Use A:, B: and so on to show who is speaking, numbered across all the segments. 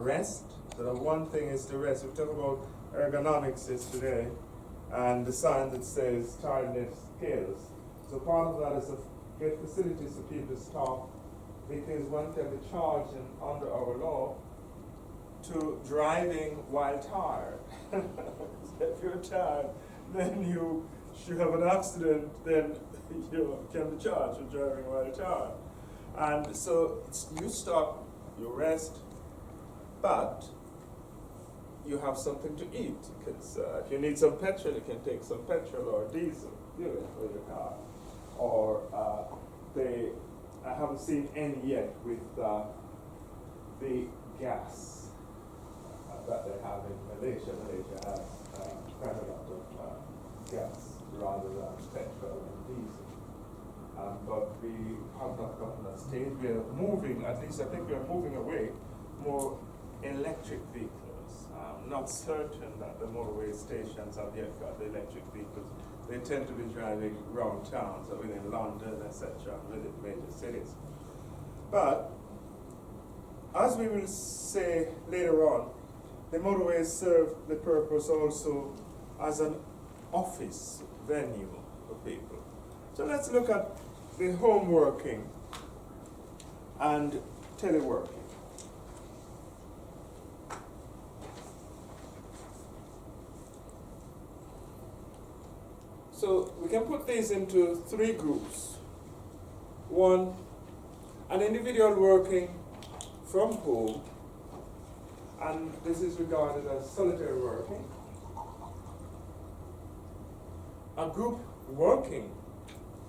A: rest. So the one thing is to rest. We talk about ergonomics yesterday, and the sign that says tiredness kills. So part of that is to get facilities for people to stop, because one can be charged under our law to driving while tired. If you're tired, then you should have an accident, then you can be charged with driving while tired. And so you stop, you rest, but you have something to eat, because if you need some petrol, you can take some petrol or diesel fuel for your car. Or I haven't seen any yet with the gas that they have in Malaysia. Malaysia has quite a lot of gas rather than petrol and diesel. But we have not gotten that stage. We are moving, at least I think we are moving away more electric vehicles. Not certain that the motorway stations have yet got the electric vehicles. They tend to be driving around town, so within London, etc., within major cities. But as we will say later on, the motorways serve the purpose also as an office venue for people. So let's look at the home working and teleworking. So we can put these into three groups. One, an individual working from home, and this is regarded as solitary working. A group working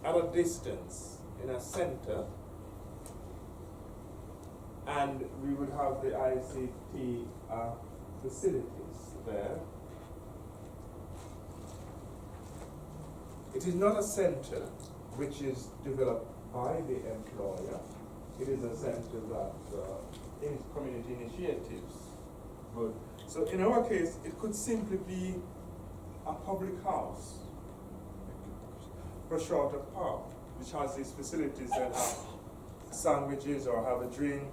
A: at a distance in a center, and we would have the ICT facilities there. It is not a center which is developed by the employer. It is a center that in community initiatives would. So in our case, it could simply be a public house for shorter park, which has these facilities that have sandwiches or have a drink,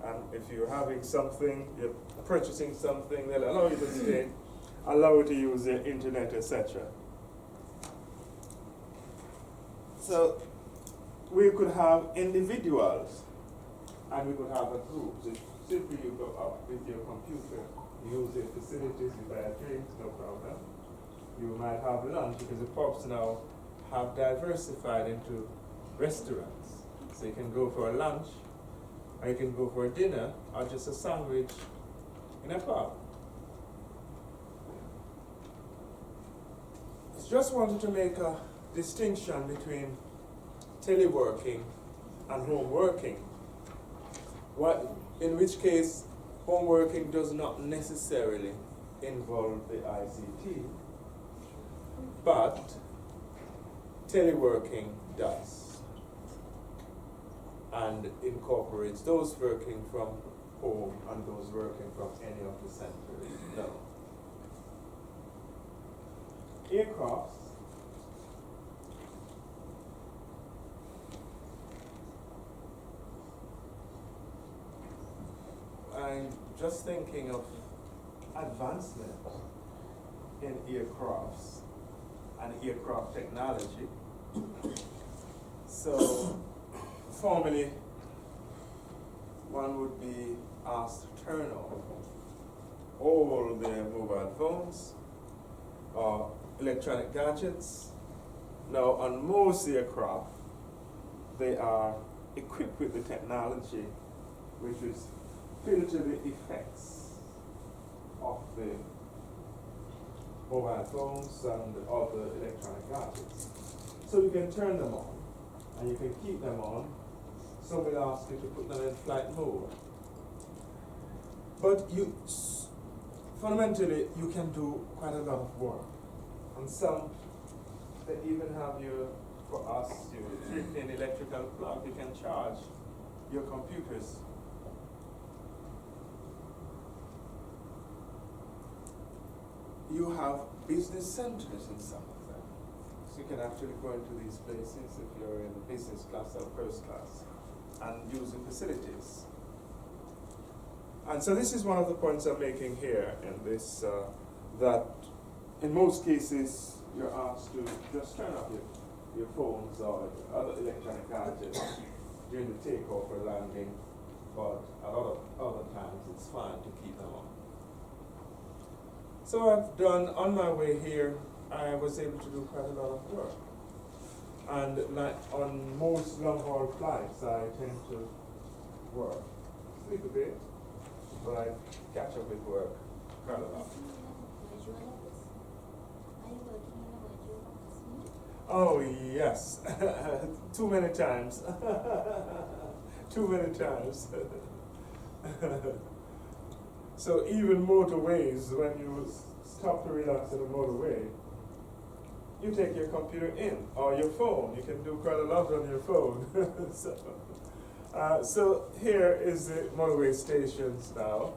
A: and if you're having something, you're purchasing something, they'll allow you to stay, allow you to use the internet, etc. So we could have individuals and we could have a group. So simply you go up with your computer, use the facilities, you buy a drink, no problem. You might have lunch, because the pubs now have diversified into restaurants. So you can go for a lunch, or you can go for a dinner, or just a sandwich in a pub. I just wanted to make a distinction between teleworking and home working. In which case, home working does not necessarily involve the ICT, but teleworking does, and incorporates those working from home and those working from any of the centers. No. Aircrafts I'm just thinking of advancement in aircrafts and aircraft technology. So, formerly, one would be asked to turn off all their mobile phones or electronic gadgets. Now, on most aircraft, they are equipped with the technology which is filter the effects of the mobile phones and other electronic gadgets. So you can turn them on, and you can keep them on. Some will ask you to put them in flight mode. But fundamentally, you can do quite a lot of work. And some, they even have for us, you 3-pin electrical plug, you can charge your computers. You have business centers in some of them. So you can actually go into these places if you're in business class or first class and use the facilities. And so this is one of the points I'm making here in this, that in most cases you're asked to just turn off your phones or other electronic gadgets during the takeoff or landing, but a lot of other times it's fine to keep them on. So I've done, on my way here, I was able to do quite a lot of work. And like on most long-haul flights, I tend to work, sleep a bit, but I catch up with work quite a lot. Oh yes, too many times. Too many times. So even motorways, when you stop to relax in a motorway, you take your computer in, or your phone. You can do quite a lot on your phone. So here is the motorway stations now.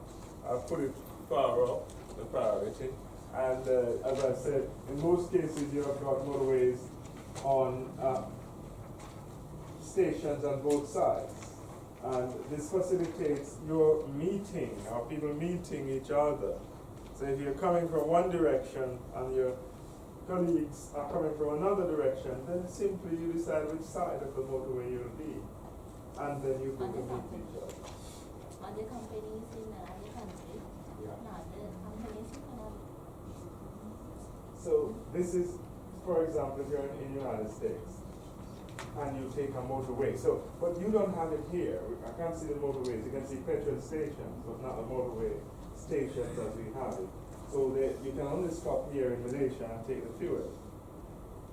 A: I've put it far up, the priority. And as I said, in most cases you have got motorways on stations on both sides. And this facilitates your meeting, or people meeting each other. So if you're coming from one direction and your colleagues are coming from another direction, then simply you decide which side of the motorway you'll be. And then you can meet each other.
B: Other companies in other countries, other companies in another.
A: So this is, for example, if you're in the United States and you take a motorway. So, but you don't have it here. I can't see the motorways. You can see petrol stations, but not the motorway stations as we have it. So you can only stop here in Malaysia and take the fuel.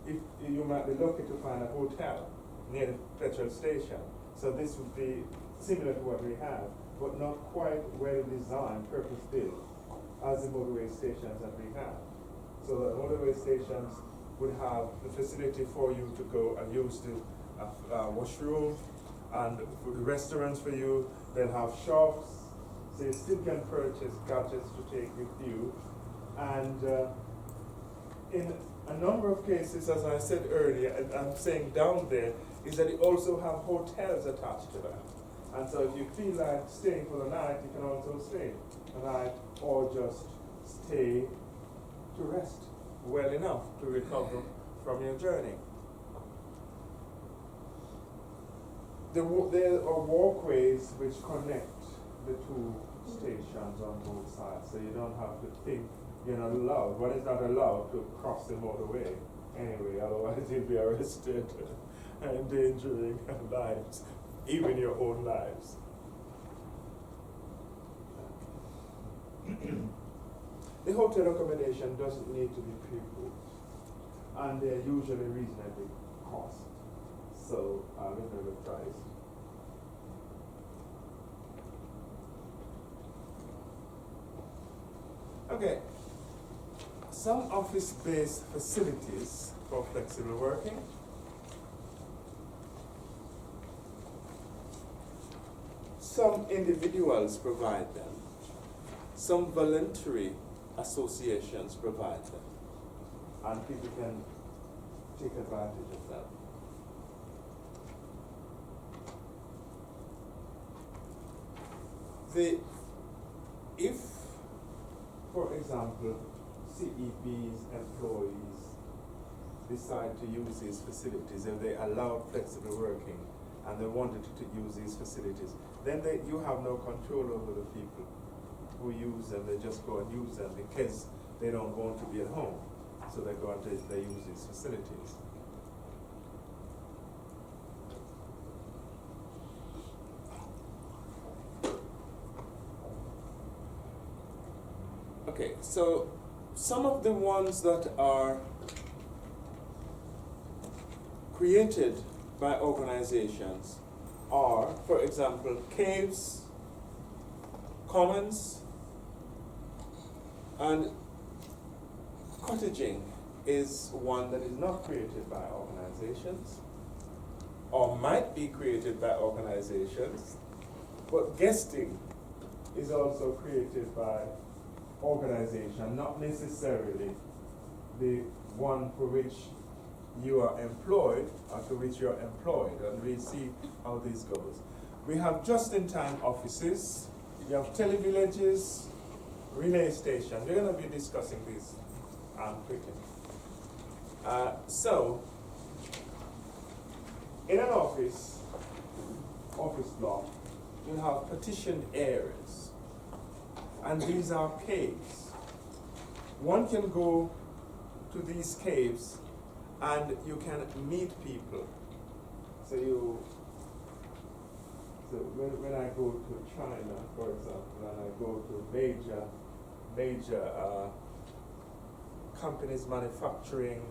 A: If you might be lucky to find a hotel near the petrol station. So this would be similar to what we have, but not quite well designed, purpose-built, as the motorway stations that we have. So the motorway stations would have the facility for you to go and use the washroom and restaurants for you. They'll have shops, so you still can purchase gadgets to take with you. And in a number of cases, as I said earlier, and I'm saying down there, is that you also have hotels attached to them. And so if you feel like staying for the night, you can also stay the night or just stay to rest well enough to recover from your journey. There are walkways which connect the two stations on both sides, so you don't have to think you're not allowed. One is not allowed to cross the motorway anyway, otherwise you'll be arrested and endangering lives, even your own lives. The hotel accommodation doesn't need to be pre-booked, and they're usually reasonably cost, so reasonably priced. Okay, some office-based facilities for flexible working. Some individuals provide them. Some voluntary associations provide them. And people can take advantage of them. If, for example, CEB's employees decide to use these facilities, if they allow flexible working and they wanted to use these facilities, then you have no control over the people who use them. They just go and use them because they don't want to be at home. So they go and they use these facilities. Okay, so some of the ones that are created by organizations are, for example, caves, commons, and cottaging is one that is not created by organizations, or might be created by organizations, but guesting is also created by organization, not necessarily the one for which you are employed or to which you're employed, and we'll see how this goes. We have just-in-time offices, You have televillages, relay stations. We're going to be discussing these quickly. So, in an office block, you have partitioned areas, and these are caves. One can go to these caves and you can meet people. So when I go to China, for example, and I go to major companies manufacturing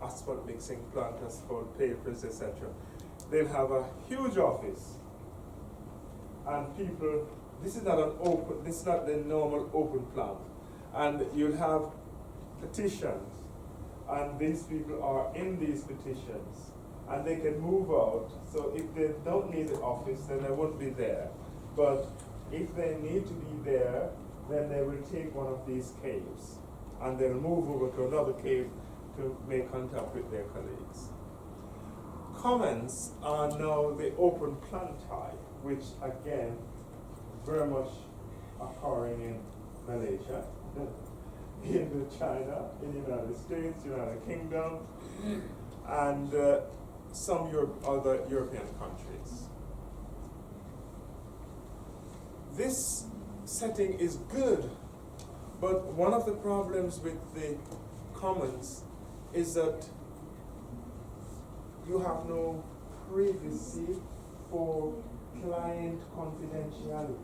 A: asphalt mixing plant, asphalt papers, etc., they'll have a huge office. And people, this is not the normal open plant. And you'll have petitions, and these people are in these petitions, and they can move out. So if they don't need the office, then they won't be there. But if they need to be there, then they will take one of these caves, and they'll move over to another cave to make contact with their colleagues. Commons are now the open plant type, which again, very much occurring in Malaysia, in China, in the United States, United Kingdom, and some other European countries. This setting is good, but one of the problems with the commons is that you have no privacy for client confidentiality.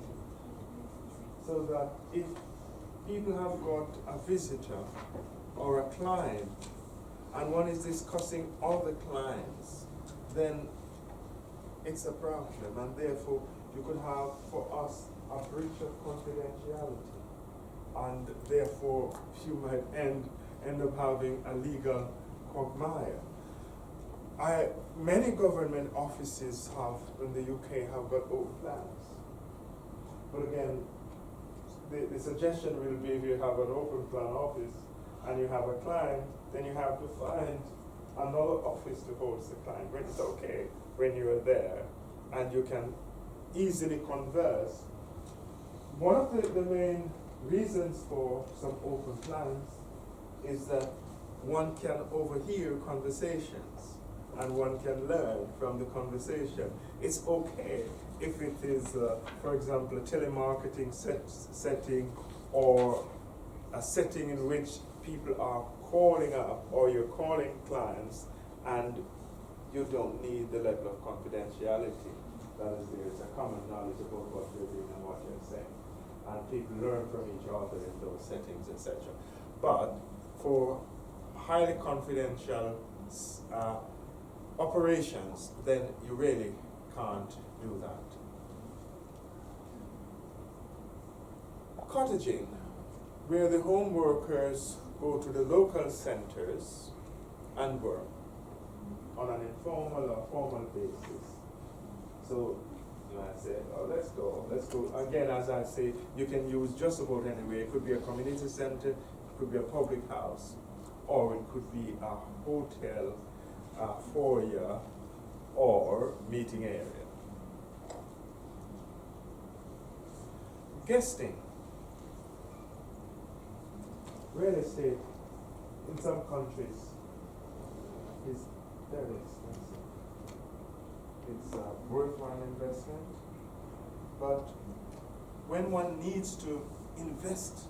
A: So that if people have got a visitor or a client and one is discussing other clients, then it's a problem, and therefore you could have, for us, a breach of confidentiality, and therefore you might end up having a legal quagmire. Many government offices in the UK have got open plans. But again, the suggestion will be, if you have an open plan office and you have a client, then you have to find another office to host the client. But it's okay when you are there and you can easily converse. One of the main reasons for some open plans is that one can overhear conversations and one can learn from the conversation. It's okay if it is, for example, a telemarketing setting, or a setting in which people are calling up, or you're calling clients, and you don't need the level of confidentiality. That is, there's a common knowledge about what you're doing and what you're saying, and people learn from each other in those settings, etc. But for highly confidential operations, then you really can't do that. Cottaging, where the home workers go to the local centers and work on an informal or formal basis. So you might say, oh, let's go. Again, as I say, you can use just about anywhere. It could be a community center, it could be a public house, or it could be a hotel, a foyer, or meeting area. Guesting. Real estate in some countries is very expensive. It's a worthwhile investment, but when one needs to invest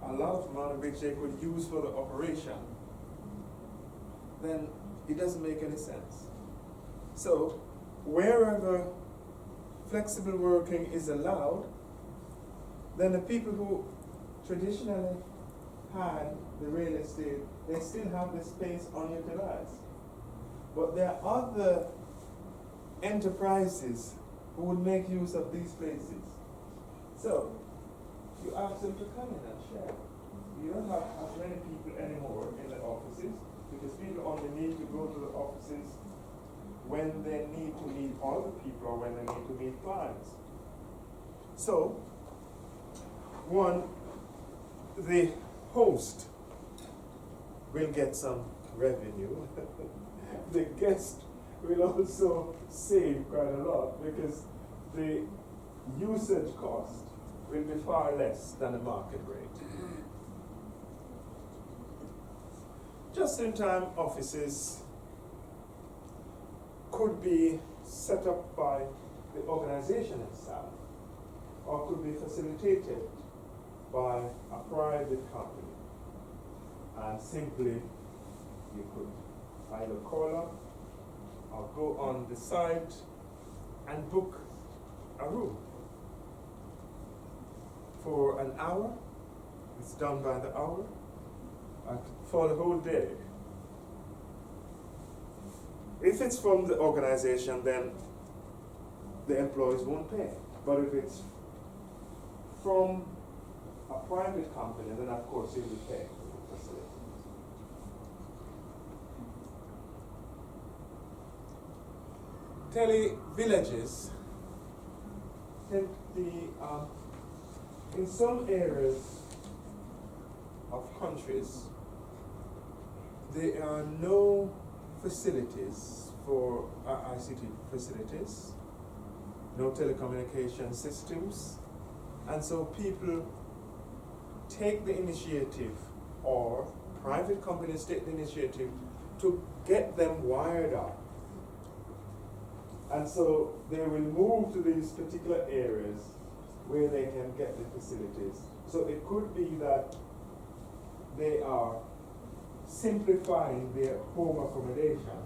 A: a lot of money which they could use for the operation, then it doesn't make any sense. So wherever flexible working is allowed, then the people who traditionally had the real estate, they still have the space unutilized. But there are other enterprises who would make use of these places. So you ask them to come in and share. You don't have as many people anymore in the offices, because people only need to go to the offices when they need to meet other people or when they need to meet clients. So, one, the host will get some revenue. The guest will also save quite a lot, because the usage cost will be far less than the market rate. Just-in-time offices could be set up by the organization itself, or could be facilitated by a private company. And simply, you could either call up or go on the site and book a room for an hour. It's done by the hour, for the whole day. If it's from the organization, then the employees won't pay. But if it's from a private company, then of course you will pay for the facility. Tele-villages tend to be, in some areas of countries, there are no facilities for ICT facilities, no telecommunication systems, and so people take the initiative, or private companies take the initiative to get them wired up. And so they will move to these particular areas where they can get the facilities. So it could be that they are simplifying their home accommodation.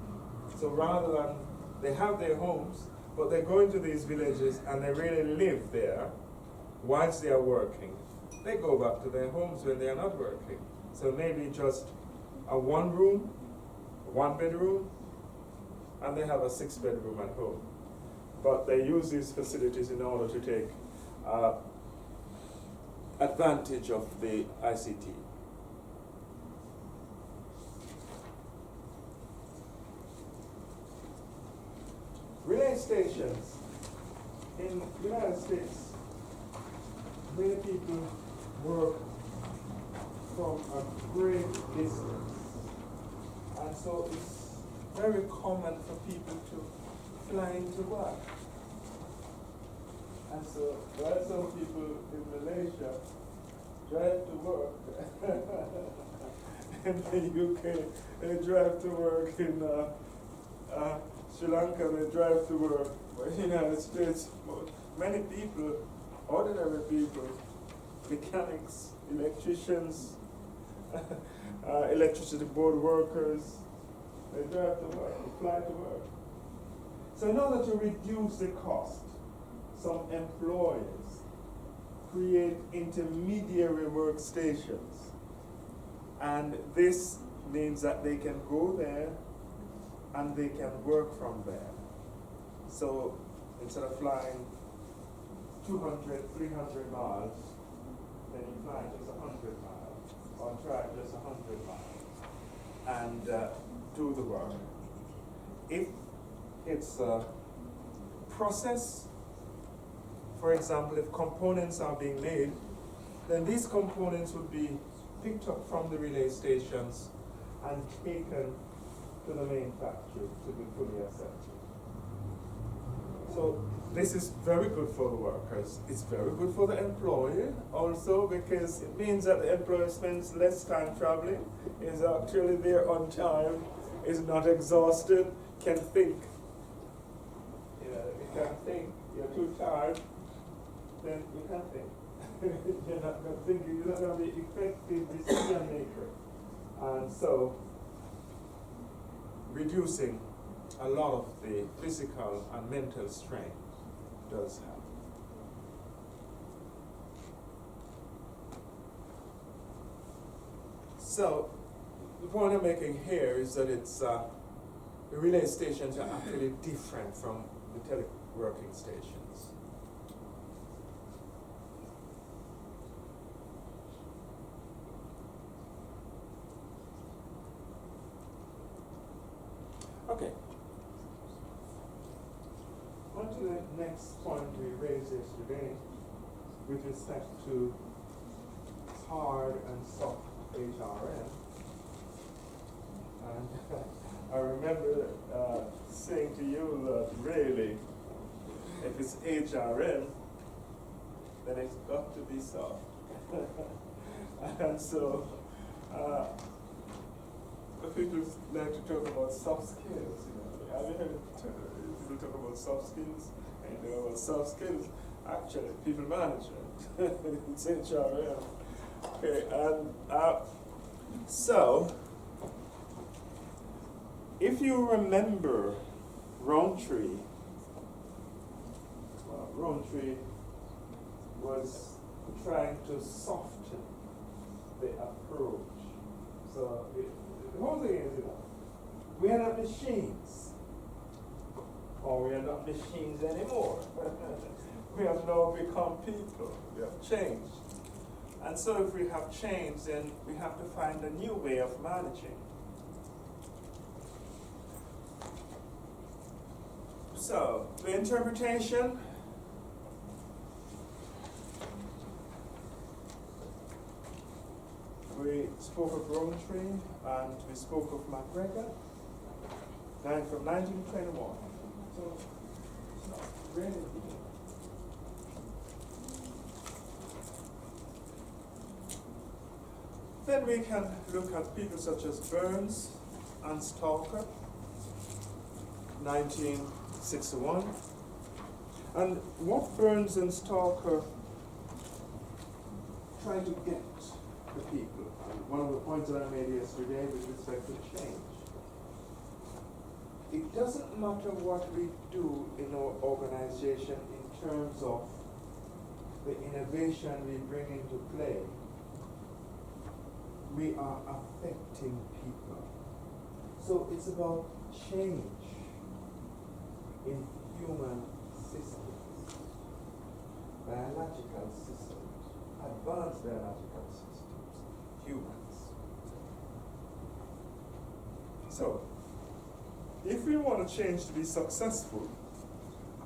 A: So rather than, they have their homes, but they're going to these villages and they really live there whilst they are working. They go back to their homes when they are not working. So maybe just a one room, one bedroom, and they have a 6-bedroom at home. But they use these facilities in order to take advantage of the ICT. Relay stations. In the United States, many people work from a great distance. And so it's very common for people to fly into work. And so while some people in Malaysia drive to work, in the UK they drive to work, in Sri Lanka they drive to work, but in the United States many people, ordinary people, mechanics, electricians, electricity board workers, they drive to work, they fly to work. So in order to reduce the cost, some employers create intermediary workstations. And this means that they can go there and they can work from there. So instead of flying 200, 300 miles, then you fly just 100 miles, or drive just 100 miles, and do the work. If it's a process, for example, if components are being made, then these components would be picked up from the relay stations and taken to the main factory to be fully assembled. So this is very good for the workers. It's very good for the employer also, because it means that the employer spends less time traveling, is actually there on time, is not exhausted, can think. You can't think. You're too tired, then you can't think. You're not going to think. You're not going to be effective decision maker. And so, reducing a lot of the physical and mental strain does help. So, the point I'm making here is that it's the relay stations are actually different from the teleworking stations. Okay. On to the next point we raised yesterday with respect to hard and soft HRM. And I remember saying to you that really, if it's HRM, then it's got to be soft. And so, people like to talk about soft skills. Have you heard people talk about soft skills? And you know about soft skills? Actually, people management. It's HRM. Okay, and so, if you remember Rowntree was trying to soften the approach. So the whole thing is, we are not machines, or we are not machines anymore. We have now become people. We have changed. And so if we have changed, then we have to find a new way of managing. So, the interpretation. We spoke of Rowntree and we spoke of McGregor, from 1921. So, it's not really deep. Then we can look at people such as Burns and Stalker, 1961. And what Burns and Stalker try to get the people, and one of the points that I made yesterday with respect to change. It doesn't matter what we do in our organization in terms of the innovation we bring into play. We are affecting people. So it's about change in human systems, biological systems, advanced biological systems, humans. So, if we want to change to be successful,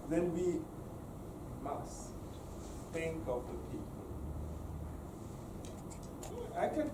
A: then we must think of the people. I can